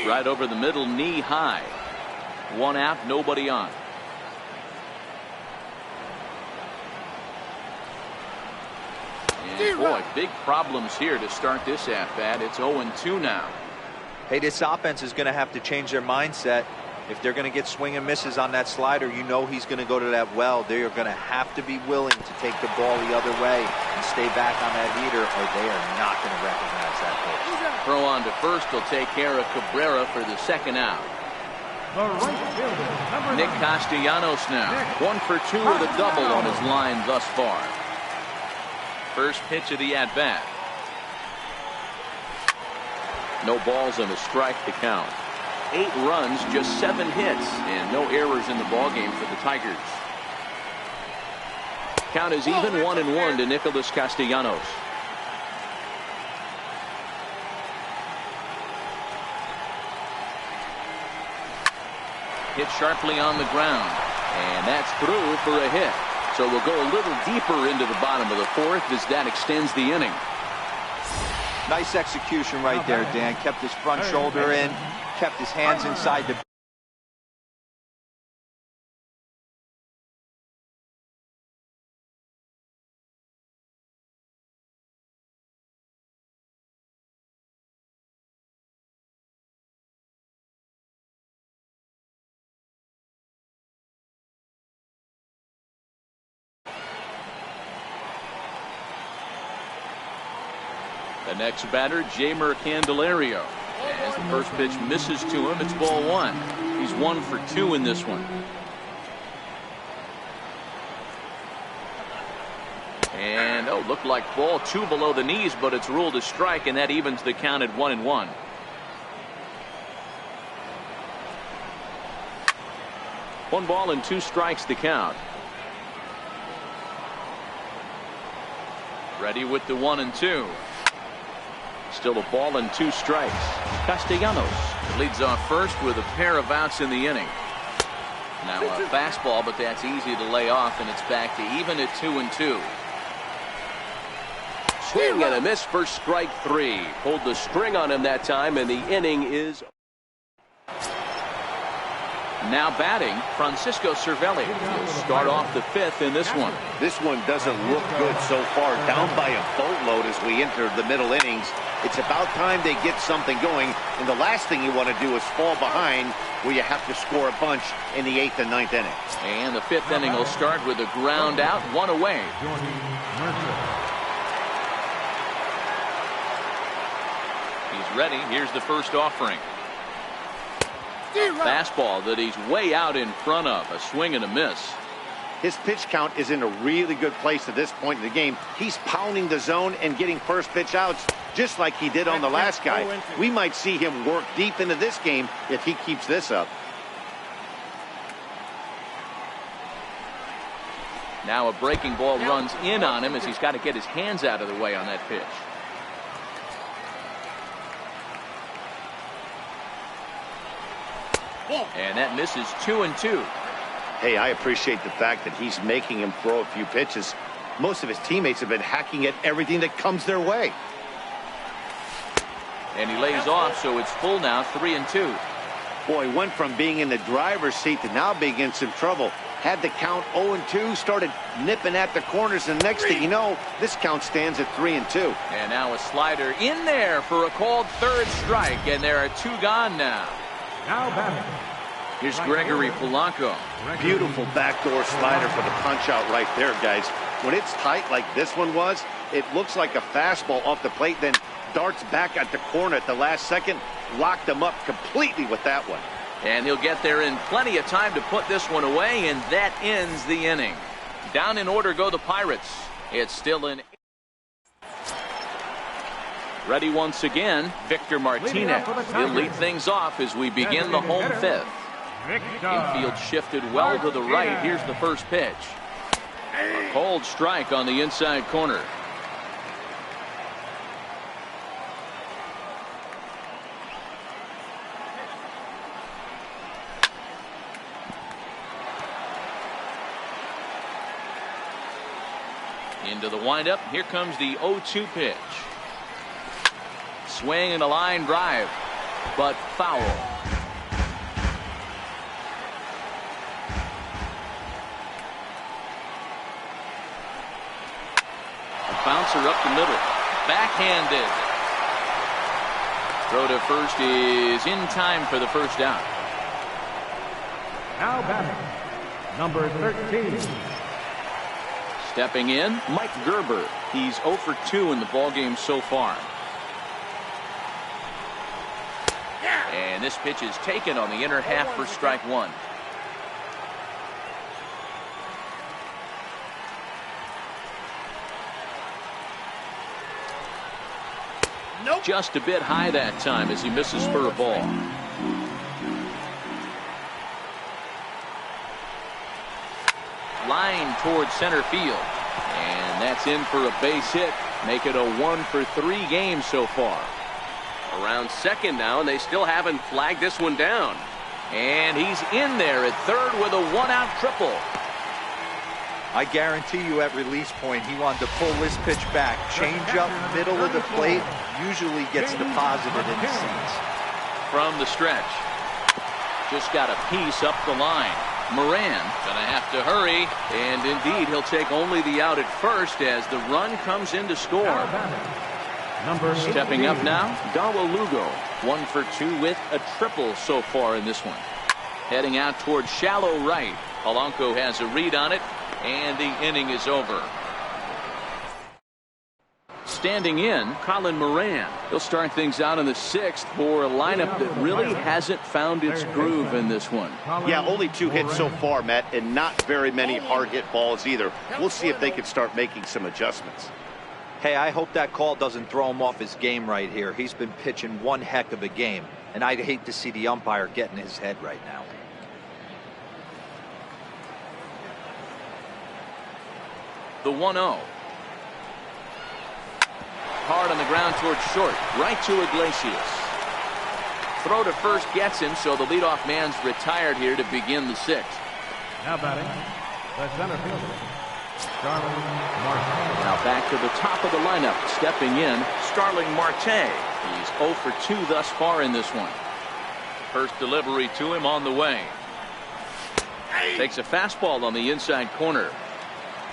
Speaker 1: Right over the middle, knee high. One out, nobody on. And boy, big problems here to start this at-bat. It's 0-2 now.
Speaker 3: Hey, this offense is going to have to change their mindset. If they're going to get swing and misses on that slider, you know he's going to go to that well. They are going to have to be willing to take the ball the other way and stay back on that heater, or they are not going to recognize that pitch.
Speaker 1: Throw on to first will take care of Cabrera for the second out.
Speaker 4: The right fielder, number
Speaker 1: Nick
Speaker 4: 9.
Speaker 1: Castellanos now. 1 for 2 with a double on his line thus far. First pitch of the at-bat. No balls and a strike to count. 8 runs, just 7 hits, and no errors in the ballgame for the Tigers. Count is even 1-1 to Nicholas Castellanos. Hit sharply on the ground, and that's through for a hit. So we'll go a little deeper into the bottom of the 4th as that extends the inning.
Speaker 3: Nice execution right there, Dan. Kept his front shoulder in, kept his hands inside the.
Speaker 1: The next batter, Jamer Candelario. As the first pitch misses to him, it's ball 1. He's 1 for 2 in this one. And looked like ball 2 below the knees, but it's ruled a strike, and that evens the count at 1-1. One ball and 2 strikes to count. Ready with the 1-2. Still a ball and 2 strikes. Castellanos leads off first with a pair of outs in the inning. Now a fastball, but that's easy to lay off, and it's back to even at 2-2.
Speaker 5: Swing and a miss for strike 3. Pulled the string on him that time, and the inning is.
Speaker 1: Now batting, Francisco Cervelli. He'll start off the 5th in this one.
Speaker 2: This one doesn't look good so far. Down by a boatload as we enter the middle innings. It's about time they get something going, and the last thing you want to do is fall behind where you have to score a bunch in the 8th and 9th inning.
Speaker 1: And the 5th inning will start with a ground out, 1 away. He's ready. Here's the first offering. Fastball that he's way out in front of. A swing and a miss.
Speaker 2: His pitch count is in a really good place at this point in the game. He's pounding the zone and getting first pitch outs just like he did on the last guy. We might see him work deep into this game if he keeps this up.
Speaker 1: Now a breaking ball runs in on him as he's got to get his hands out of the way on that pitch. And that misses 2-2.
Speaker 2: Hey, I appreciate the fact that he's making him throw a few pitches. Most of his teammates have been hacking at everything that comes their way.
Speaker 1: And he lays off, so it's full now, 3-2.
Speaker 2: Boy, went from being in the driver's seat to now being in some trouble. Had the count 0-2, started nipping at the corners, and next thing you know, this count stands at 3-2.
Speaker 1: And now a slider in there for a called 3rd strike, and there are 2 gone now.
Speaker 4: Now batting.
Speaker 1: Here's Gregory Polanco.
Speaker 2: Beautiful backdoor slider for the punch out right there, guys. When it's tight like this one was, it looks like a fastball off the plate, then darts back at the corner at the last second. Locked him up completely with that one.
Speaker 1: And he'll get there in plenty of time to put this one away, and that ends the inning. Down in order go the Pirates. It's still in. Ready once again, Victor Martinez. He'll lead things off as we begin the home 5th. Infield shifted well to the right. Here's the first pitch. A cold strike on the inside corner. Into the windup. Here comes the 0-2 pitch. Swing and a line drive. but foul. A bouncer up the middle. Backhanded. Throw to first is in time for the first down.
Speaker 4: Now batting, number 13.
Speaker 1: Stepping in, Mike Gerber. He's 0 for 2 in the ballgame so far. And this pitch is taken on the inner half for strike one.
Speaker 6: Nope.
Speaker 1: Just a bit high that time as he misses for a ball. Line towards center field. And that's in for a base hit. Make it a 1 for 3 game so far.
Speaker 5: Around second now, and they still haven't flagged this one down.
Speaker 1: And he's in there at third with a 1-out triple.
Speaker 3: I guarantee you at release point he wanted to pull this pitch back. Change up middle of the plate usually gets deposited in the seats.
Speaker 1: From the stretch. Just got a piece up the line. Moran gonna have to hurry, and indeed he'll take only the out at first as the run comes in to score.
Speaker 4: Number
Speaker 1: Stepping up now, Dawa Lugo, 1 for 2 with a triple so far in this one. Heading out towards shallow right. Polanco has a read on it, and the inning is over. Standing in, Colin Moran. He'll start things out in the 6th for a lineup that really hasn't found its groove in this one.
Speaker 2: Yeah, only 2 hits so far, Matt, and not very many hard hit balls either. We'll see if they can start making some adjustments.
Speaker 3: Hey, I hope that call doesn't throw him off his game right here. He's been pitching one heck of a game, and I'd hate to see the umpire get in his head right now.
Speaker 1: The 1-0. Hard on the ground towards short. Right to Iglesias. Throw to first gets him, so the leadoff man's retired here to begin the 6th.
Speaker 4: Now batting, the center fielder, Starling Marte.
Speaker 1: Now back to the top of the lineup. Stepping in, Starling Marte. He's 0 for 2 thus far in this one. First delivery to him on the way. Takes a fastball on the inside corner.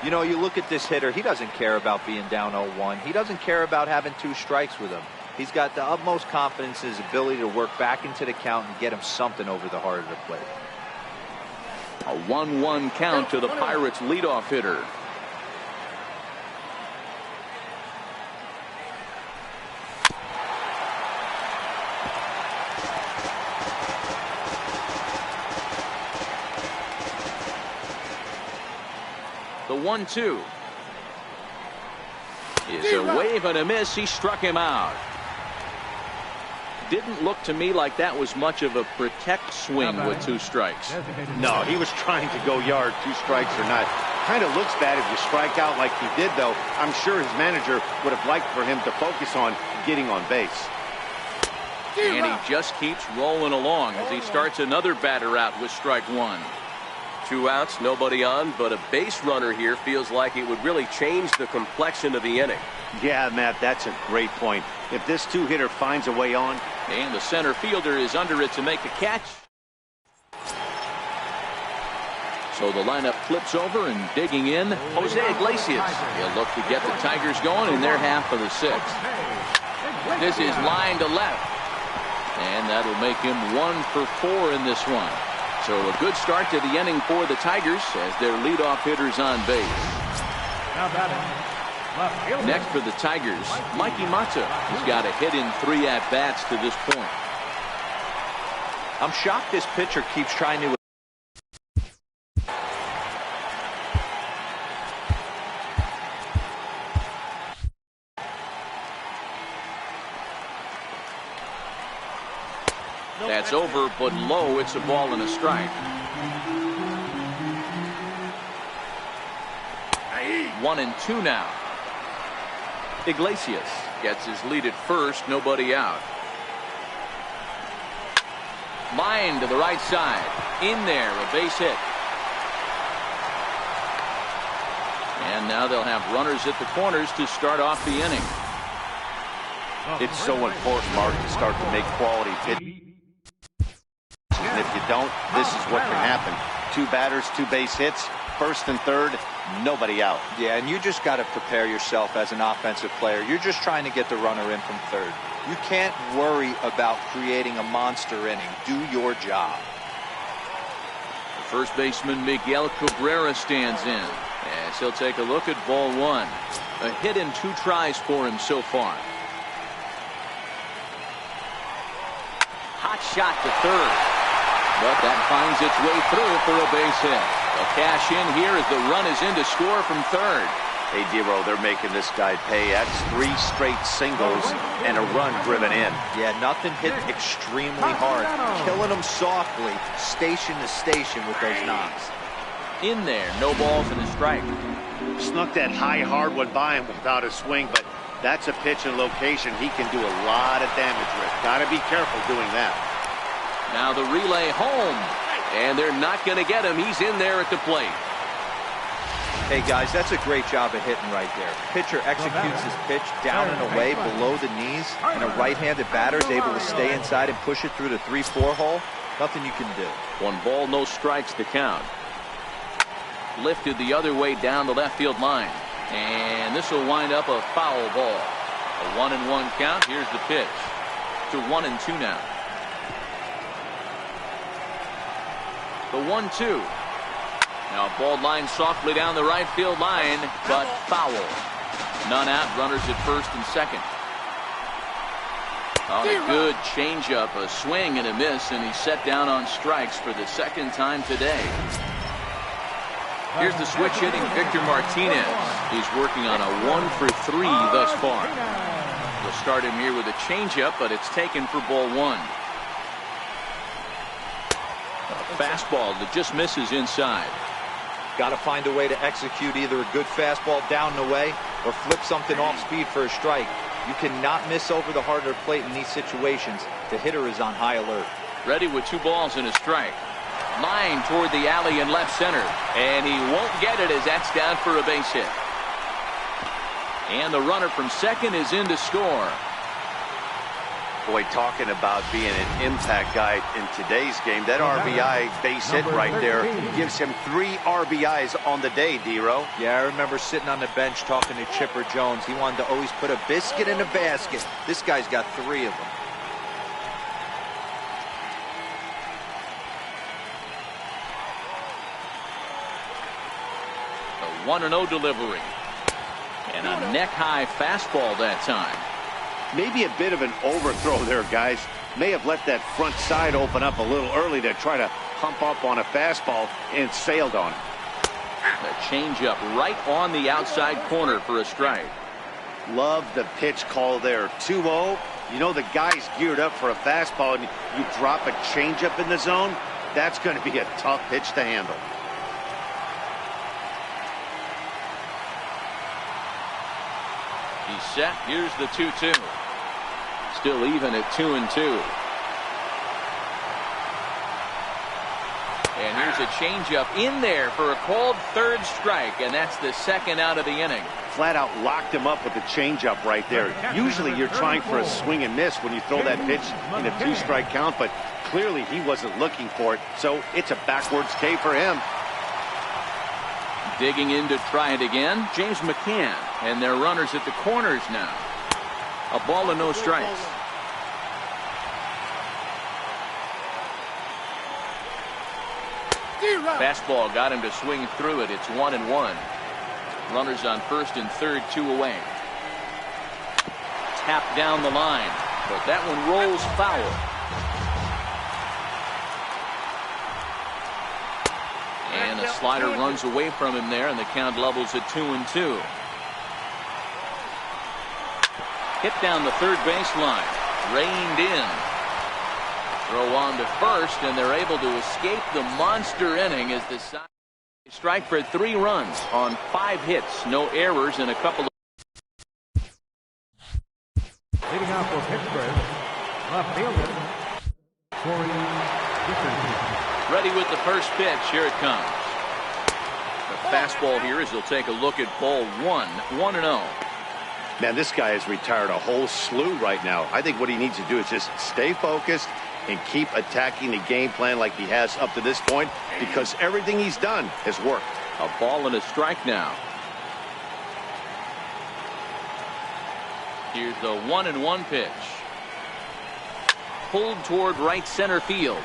Speaker 3: You know, you look at this hitter, he doesn't care about being down 0-1. He doesn't care about having 2 strikes with him. He's got the utmost confidence in his ability to work back into the count and get him something over the heart of the plate.
Speaker 1: A 1-1 count to the Pirates leadoff hitter. The 1-2 is a wave and a miss. He struck him out. Didn't look to me like that was much of a protect swing with 2 strikes.
Speaker 2: No, he was trying to go yard, 2 strikes or not. Kind of looks bad if you strike out like he did, though. I'm sure his manager would have liked for him to focus on getting on base.
Speaker 1: And he just keeps rolling along as he starts another batter out with strike 1.
Speaker 5: 2 outs, nobody on, but a base runner here feels like it would really change the complexion of the inning.
Speaker 2: Yeah, Matt, that's a great point. If this 2-hitter finds a way on.
Speaker 1: And the center fielder is under it to make the catch. So the lineup flips over and digging in, Jose Iglesias. He'll look to get the Tigers going in their half of the 6th. This is line to left. And that'll make him 1 for 4 in this one. So a good start to the inning for the Tigers as their leadoff hitter's on base.
Speaker 4: Now batting, left fielder.
Speaker 1: Next for the Tigers, Mikey Mata. He's got a hit in 3 at-bats to this point.
Speaker 3: I'm shocked this pitcher keeps trying to.
Speaker 1: That's over, but low. It's a ball and a strike. 1-2 now. Iglesias gets his lead at first, nobody out. Line to the right side. In there, a base hit. And now they'll have runners at the corners to start off the inning.
Speaker 2: It's so important, Mark, to start to make quality pitches. And if you don't, this is what can happen. 2 batters, 2 base hits, first and third, nobody out.
Speaker 3: Yeah, and you just got to prepare yourself as an offensive player. You're just trying to get the runner in from third. You can't worry about creating a monster inning. Do your job.
Speaker 1: The first baseman Miguel Cabrera stands in as he'll take a look at ball 1. A hit in 2 tries for him so far. Hot shot to third, but that finds its way through for a base hit. They'll cash in here as the run is in to score from third.
Speaker 2: Hey, Dero, they're making this guy pay. That's 3 straight singles and a run driven in.
Speaker 3: Yeah, nothing hit extremely hard. Killing them softly, station to station with those knocks.
Speaker 1: In there, no balls and a strike.
Speaker 2: Snuck that high hard one by him without a swing, but that's a pitch and location he can do a lot of damage with. Got to be careful doing that.
Speaker 1: Now the relay home, and they're not going to get him. He's in there at the plate.
Speaker 3: Hey, guys, that's a great job of hitting right there. Pitcher executes his pitch down and away below the knees, and a right-handed batter is able to stay inside and push it through the 3-4 hole. Nothing you can do.
Speaker 1: 1 ball, no strikes to count. Lifted the other way down the left field line. And this will wind up a foul ball. A 1-1 count. Here's the pitch. To 1-2 now. The 1-2. Now a ball line softly down the right field line, but foul. None out. Runners at first and second. On a good changeup, a swing and a miss, and he's set down on strikes for the 2nd time today. Here's the switch hitting Victor Martinez. He's working on a 1 for 3 thus far. We'll start him here with a changeup, but it's taken for ball 1. A fastball that just misses inside.
Speaker 3: Got to find a way to execute either a good fastball down and away or flip something off speed for a strike. You cannot miss over the harder plate in these situations. The hitter is on high alert.
Speaker 1: Ready with 2 balls and a strike. Line toward the alley in left center, and he won't get it as that's down for a base hit. And the runner from second is in to score.
Speaker 2: Boy, talking about being an impact guy in today's game, that RBI base hit right there gives him 3 RBIs on the day, Dero.
Speaker 3: Yeah, I remember sitting on the bench talking to Chipper Jones. He wanted to always put a biscuit in a basket. This guy's got 3 of them.
Speaker 1: A 1-0 delivery. And a neck-high fastball that time.
Speaker 2: Maybe a bit of an overthrow there, guys. May have let that front side open up a little early to try to pump up on a fastball and sailed on it.
Speaker 1: A changeup right on the outside corner for a strike.
Speaker 2: Love the pitch call there. 2-0. You know the guy's geared up for a fastball, and you drop a changeup in the zone. That's going to be a tough pitch to handle.
Speaker 1: He's set. Here's the 2-2. Still even at 2-2. And here's a changeup in there for a called 3rd strike, and that's the 2nd out of the inning.
Speaker 2: Flat out locked him up with the changeup right there. Usually you're trying for a swing and miss when you throw that pitch in a 2-strike count, but clearly he wasn't looking for it, so it's a backwards K for him.
Speaker 1: Digging in to try it again, James McCann, and their runners at the corners now. A ball and no strikes. Fastball got him to swing through it. It's 1-1. Runners on first and third, 2 away. Tap down the line, but that one rolls foul. And a slider runs away from him there, and the count levels at 2-2. Hit down the third baseline, reined in. Throw on to first, and they're able to escape the monster inning as the side strike for 3 runs on 5 hits, no errors, and a couple of.
Speaker 4: Leading off for Pittsburgh, left fielder, Corey Dickerson.
Speaker 1: Ready with the first pitch. Here it comes. The fastball here as he'll take a look at ball 1, 1-0.
Speaker 2: Man, this guy has retired a whole slew right now. I think what he needs to do is just stay focused and keep attacking the game plan like he has up to this point, because everything he's done has worked.
Speaker 1: A ball and a strike now. Here's the 1-1 pitch. Pulled toward right center field.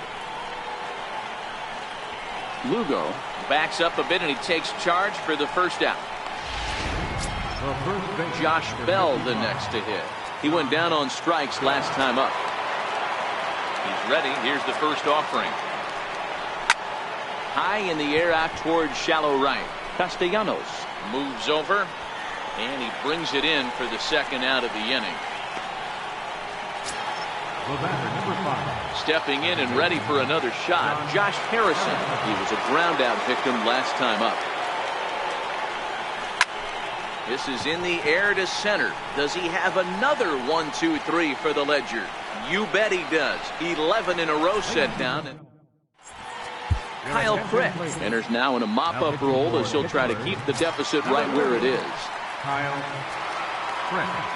Speaker 1: Lugo backs up a bit and he takes charge for the first out. Josh Bell the next to hit. He went down on strikes last time up. He's ready. Here's the first offering. High in the air out towards shallow right. Castellanos moves over and he brings it in for the second out of the inning. Stepping in and ready for another shot, Josh Harrison. He was a ground out victim last time up. This is in the air to center. Does he have another 1-2-3 for the Ledger? You bet he does. 11 in a row set down. And Kyle Crick enters now in a mop-up role as he'll try to keep the deficit right where it is.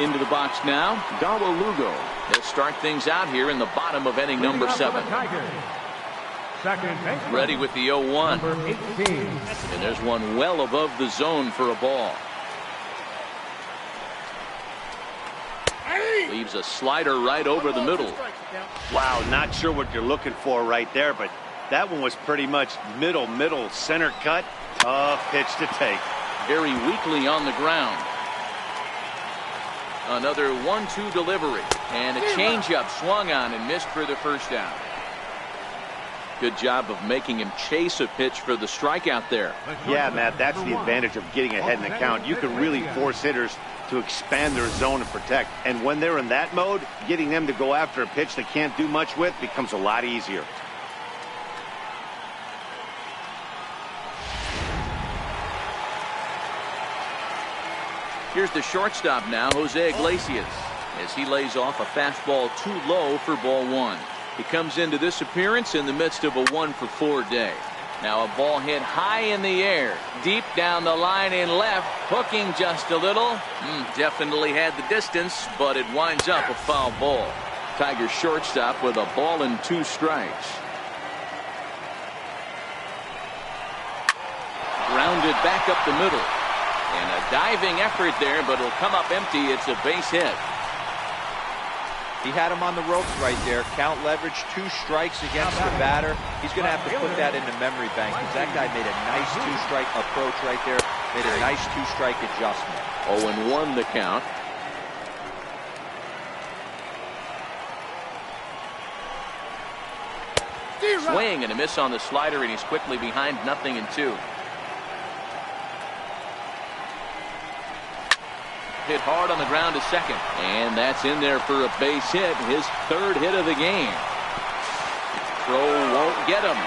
Speaker 1: Into the box now, Dawa Lugo. They'll start things out here in the bottom of inning number 7. Ready with the 0-1. And there's one well above the zone for a ball. Leaves a slider right over the middle.
Speaker 2: Wow, not sure what you're looking for right there, but that one was pretty much middle center cut. Tough pitch to take.
Speaker 1: Very weakly on the ground. Another 1-2 delivery, and a changeup swung on and missed for the first down. Good job of making him chase a pitch for the strikeout there.
Speaker 2: Yeah, Matt, that's the advantage of getting ahead in the count. You can really force hitters to expand their zone and protect. And when they're in that mode, getting them to go after a pitch they can't do much with becomes a lot easier.
Speaker 1: Here's the shortstop now, Jose Iglesias, as he lays off a fastball too low for ball 1. He comes into this appearance in the midst of a 1-for-4 day. Now a ball hit high in the air, deep down the line in left, hooking just a little. Definitely had the distance, but it winds up a foul ball. Tigers shortstop with a ball and 2 strikes. Grounded back up the middle. And a diving effort there, but it'll come up empty. It's a base hit.
Speaker 3: He had him on the ropes right there. Count leverage, 2 strikes against the batter. He's going to have to put that in the memory bank, because that guy made a nice 2-strike approach right there. Made a nice 2-strike adjustment.
Speaker 1: 0-1 the count. Swing and a miss on the slider, and he's quickly behind 0-2. Hit hard on the ground to second, and that's in there for a base hit, his 3rd hit of the game. Throw won't get him.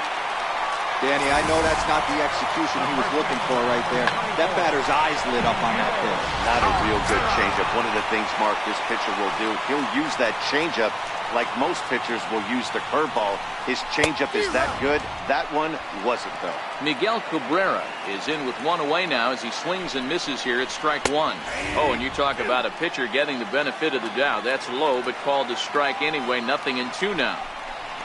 Speaker 3: Danny, I know that's not the execution he was looking for right there. That batter's eyes lit up on that pitch.
Speaker 2: Not a real good changeup. One of the things, Mark, this pitcher will do, he'll use that changeup like most pitchers will use the curveball. His changeup is that good. That one wasn't, though.
Speaker 1: Miguel Cabrera is in with 1 away now as he swings and misses here at strike 1. Oh, and you talk about a pitcher getting the benefit of the doubt. That's low, but called a strike anyway. 0-2 now.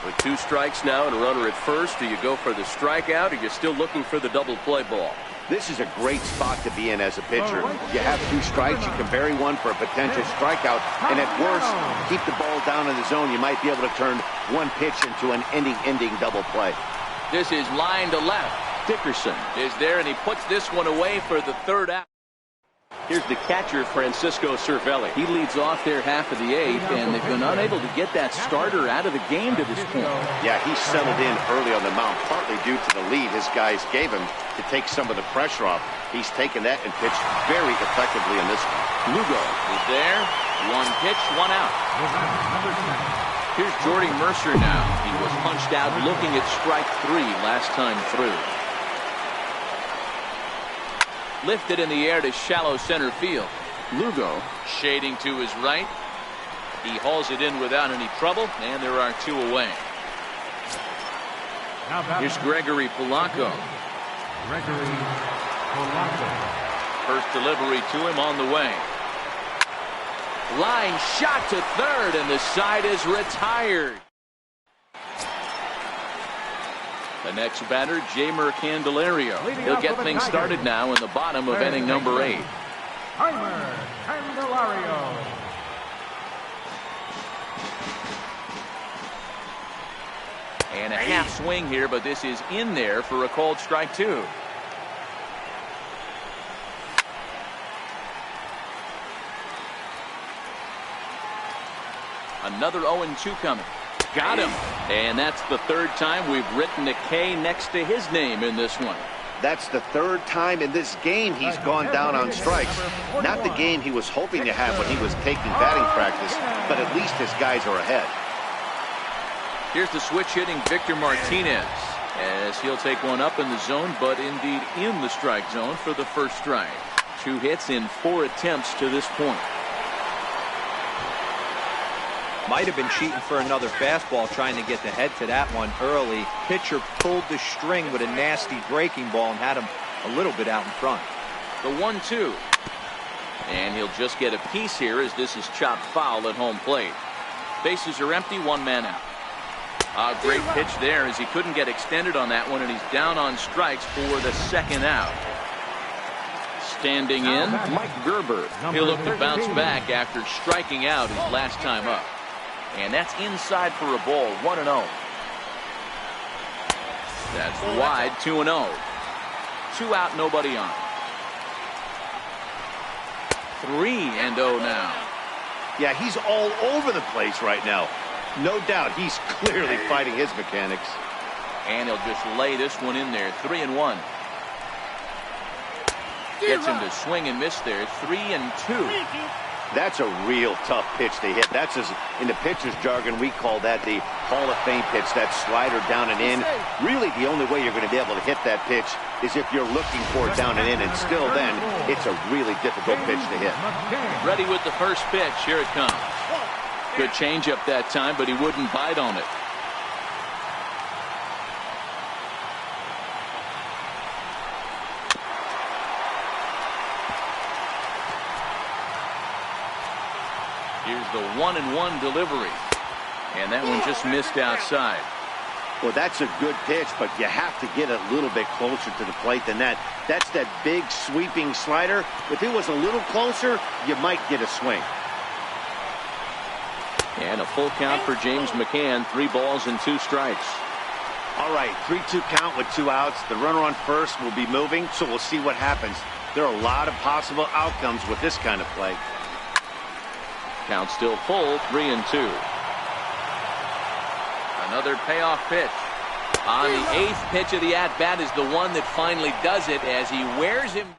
Speaker 5: With 2 strikes now and a runner at first, do you go for the strikeout, or you're still looking for the double play ball?
Speaker 2: This is a great spot to be in as a pitcher. You have 2 strikes, you can bury one for a potential strikeout, and at worst, keep the ball down in the zone. You might be able to turn one pitch into an ending double play.
Speaker 1: This is line to left. Dickerson is there, and he puts this one away for the 3rd out.
Speaker 5: Here's the catcher, Francisco Cervelli.
Speaker 1: He leads off there half of the 8th, and they've been unable to get that starter out of the game to this point.
Speaker 2: Yeah, he settled in early on the mound, partly due to the lead his guys gave him to take some of the pressure off. He's taken that and pitched very effectively in this one.
Speaker 1: Lugo is there. 1 pitch, 1 out. Here's Jordy Mercer now. He was punched out looking at strike 3 last time through. Lifted in the air to shallow center field. Lugo shading to his right. He hauls it in without any trouble, and there are 2 away. Here's Gregory Polanco.
Speaker 4: Gregory Polanco.
Speaker 1: First delivery to him on the way. Line shot to third, and the side is retired. The next batter, Jamer Candelario. He'll get things started now in the bottom of inning number 8.
Speaker 4: Candelario.
Speaker 1: And a half swing here, but this is in there for a called strike 2. Another 0-2 coming. Got him. And that's the third time we've written a K next to his name in this one.
Speaker 2: That's the third time in this game he's gone down on strikes. Not the game he was hoping to have when he was taking batting practice, but at least his guys are ahead.
Speaker 1: Here's the switch hitting Victor Martinez, as he'll take one up in the zone, but indeed in the strike zone for the first strike. 2 hits in 4 attempts to this point.
Speaker 3: Might have been cheating for another fastball, trying to get the head to that one early. Pitcher pulled the string with a nasty breaking ball and had him a little bit out in front.
Speaker 1: The 1-2. And he'll just get a piece here as this is chopped foul at home plate. Bases are empty, 1 man out. A great pitch there as he couldn't get extended on that one, and he's down on strikes for the second out. Standing in, Mike Gerber. He'll look to bounce back after striking out his last time up. And that's inside for a ball, 1-0. That's wide, 2-0. 2 out, nobody on. 3-0 now.
Speaker 2: Yeah, he's all over the place right now. No doubt he's clearly fighting his mechanics.
Speaker 1: And he'll just lay this one in there, 3-1. Gets him to swing and miss there, 3-2.
Speaker 2: That's a real tough pitch to hit. That's, as in the pitcher's jargon, we call that the Hall of Fame pitch, that slider down and in. Really, the only way you're going to be able to hit that pitch is if you're looking for it down and in, and still then, it's a really difficult pitch to hit.
Speaker 1: Ready with the first pitch. Here it comes. Good changeup that time, but he wouldn't bite on it. Here's the 1-1 delivery. And that one just missed outside.
Speaker 2: Well, that's a good pitch, but you have to get a little bit closer to the plate than that. That's that big sweeping slider. If it was a little closer, you might get a swing.
Speaker 1: And a full count for James McCann. 3 balls and 2 strikes.
Speaker 2: All right, 3-2 count with 2 outs. The runner on first will be moving, so we'll see what happens. There are a lot of possible outcomes with this kind of play.
Speaker 1: Count still full, 3-2. Another payoff pitch. On the 8th pitch of the at-bat is the one that finally does it as he wears him.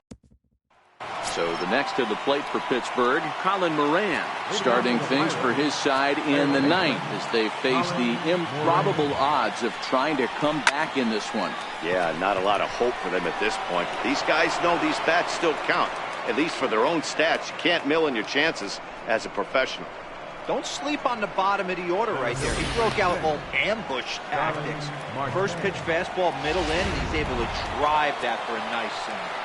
Speaker 1: So the next to the plate for Pittsburgh, Colin Moran, starting things for his side in the 9th as they face the improbable odds of trying to come back in this one.
Speaker 2: Yeah, not a lot of hope for them at this point. These guys know these bats still count, at least for their own stats. You can't mill in your chances as a professional.
Speaker 3: Don't sleep on the bottom of the order right there. He broke out all ambush tactics. First pitch fastball, middle in, and he's able to drive that for a nice single.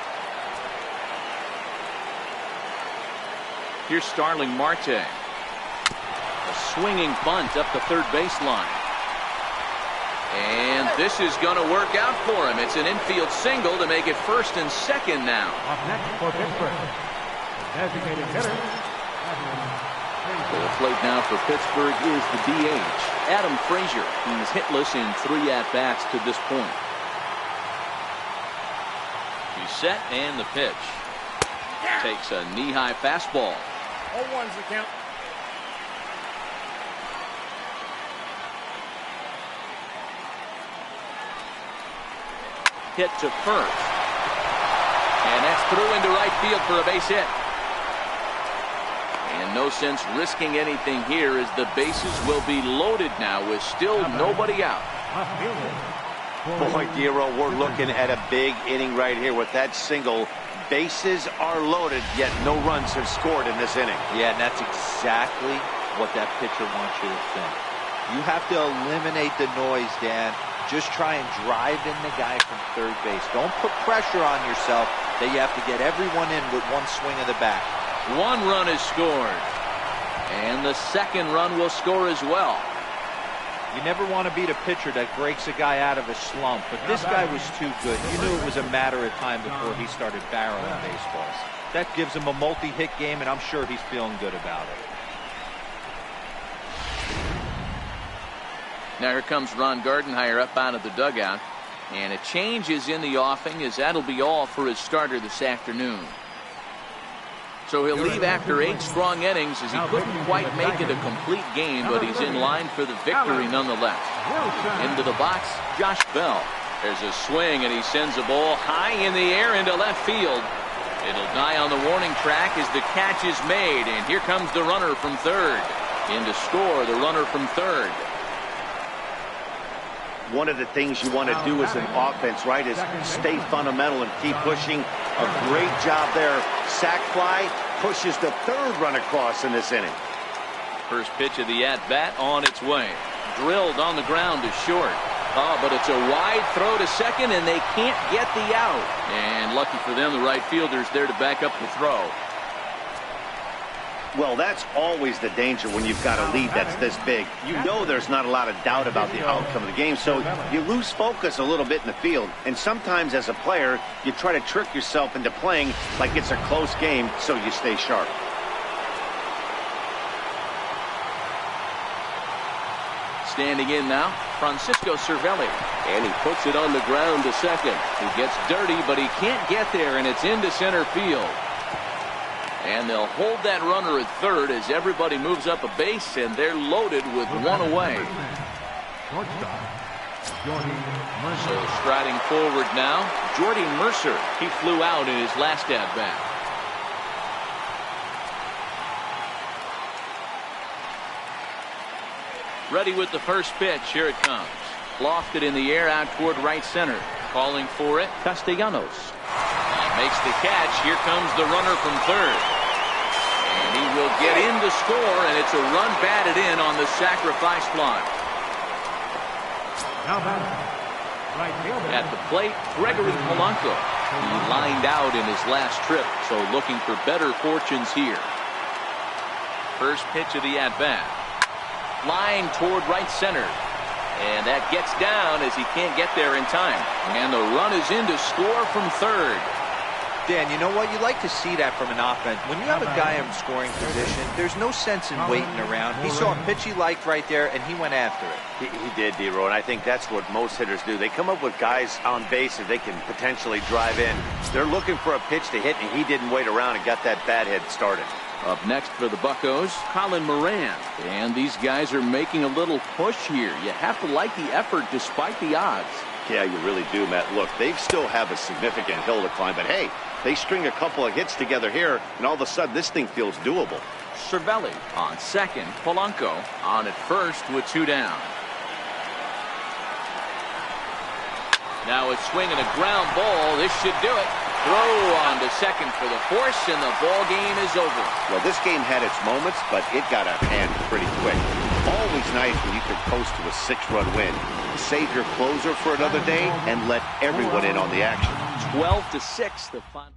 Speaker 1: Here's Starling Marte. A swinging bunt up the third baseline. And this is going to work out for him. It's an infield single to make it first and second now.
Speaker 4: Up next for Pittsburgh, designated hitter.
Speaker 1: To the plate now for Pittsburgh is the DH, Adam Frazier. He's hitless in 3 at-bats to this point. He's set, and the pitch. Takes a knee-high fastball.
Speaker 6: 0-1's the count.
Speaker 1: Hit to first. And that's through into right field for a base hit. And no sense risking anything here as the bases will be loaded now with still nobody out.
Speaker 2: Boy, Dero, we're looking at a big inning right here with that single. Bases are loaded, yet no runs have scored in this inning.
Speaker 3: Yeah, and that's exactly what that pitcher wants you to think. You have to eliminate the noise, Dan. Just try and drive in the guy from third base. Don't put pressure on yourself that you have to get everyone in with one swing of the bat.
Speaker 1: 1 run is scored. And the second run will score as well.
Speaker 3: You never want to beat a pitcher that breaks a guy out of a slump, but this guy was too good. You knew it was a matter of time before he started barreling baseballs. That gives him a multi-hit game, and I'm sure he's feeling good about it.
Speaker 1: Now here comes Ron Gardenhire up out of the dugout. And a change is in the offing, as that'll be all for his starter this afternoon. So he'll leave after 8 strong innings, as he couldn't quite make it a complete game, but he's in line for the victory nonetheless. Into the box, Josh Bell. There's a swing, and he sends a ball high in the air into left field. It'll die on the warning track as the catch is made, and here comes the runner from third. In to score the runner from third.
Speaker 2: One of the things you want to do as an offense, right, is stay fundamental and keep pushing. A great job there. Sac fly pushes the third run across in this inning.
Speaker 1: First pitch of the at-bat on its way. Drilled on the ground to short. Oh, but it's a wide throw to second, and they can't get the out. And lucky for them, the right fielder's there to back up the throw.
Speaker 2: Well, that's always the danger when you've got a lead that's this big. You know there's not a lot of doubt about the outcome of the game, so you lose focus a little bit in the field. And sometimes as a player, you try to trick yourself into playing like it's a close game so you stay sharp.
Speaker 1: Standing in now, Francisco Cervelli. And he puts it on the ground to second. He gets dirty, but he can't get there, and it's into center field. And they'll hold that runner at third as everybody moves up a base, and they're loaded with one away. So striding forward now, Jordy Mercer. He flew out in his last at-bat. Ready with the first pitch. Here it comes. Lofted in the air out toward right center. Calling for it, Castellanos. He makes the catch. Here comes the runner from third. And he will get in to score, and it's a run batted in on the sacrifice fly. At the plate, Gregory Polanco. He lined out in his last trip, so looking for better fortunes here. First pitch of the at-bat. Flying toward right center. And that gets down as he can't get there in time. And the run is in to score from third.
Speaker 3: Dan, you know what? You like to see that from an offense. When you have a guy in scoring position, there's no sense in waiting around. He saw a pitch he liked right there, and he went after it.
Speaker 2: He did, D-Row, and I think that's what most hitters do. They come up with guys on base that they can potentially drive in. They're looking for a pitch to hit, and he didn't wait around and got that bat head started.
Speaker 1: Up next for the Buccos, Colin Moran. And these guys are making a little push here. You have to like the effort despite the odds.
Speaker 2: Yeah, you really do, Matt. Look, they still have a significant hill to climb, but hey, they string a couple of hits together here, and all of a sudden this thing feels doable.
Speaker 1: Cervelli on second, Polanco on at first with 2 down. Now a swing and a ground ball. This should do it. Throw on to second for the force, and the ball game is over.
Speaker 2: Well, this game had its moments, but it got out of hand pretty quick. Always nice when you can coast to a 6-run win. Save your closer for another day and let everyone in on the action.
Speaker 1: 12-6 the final.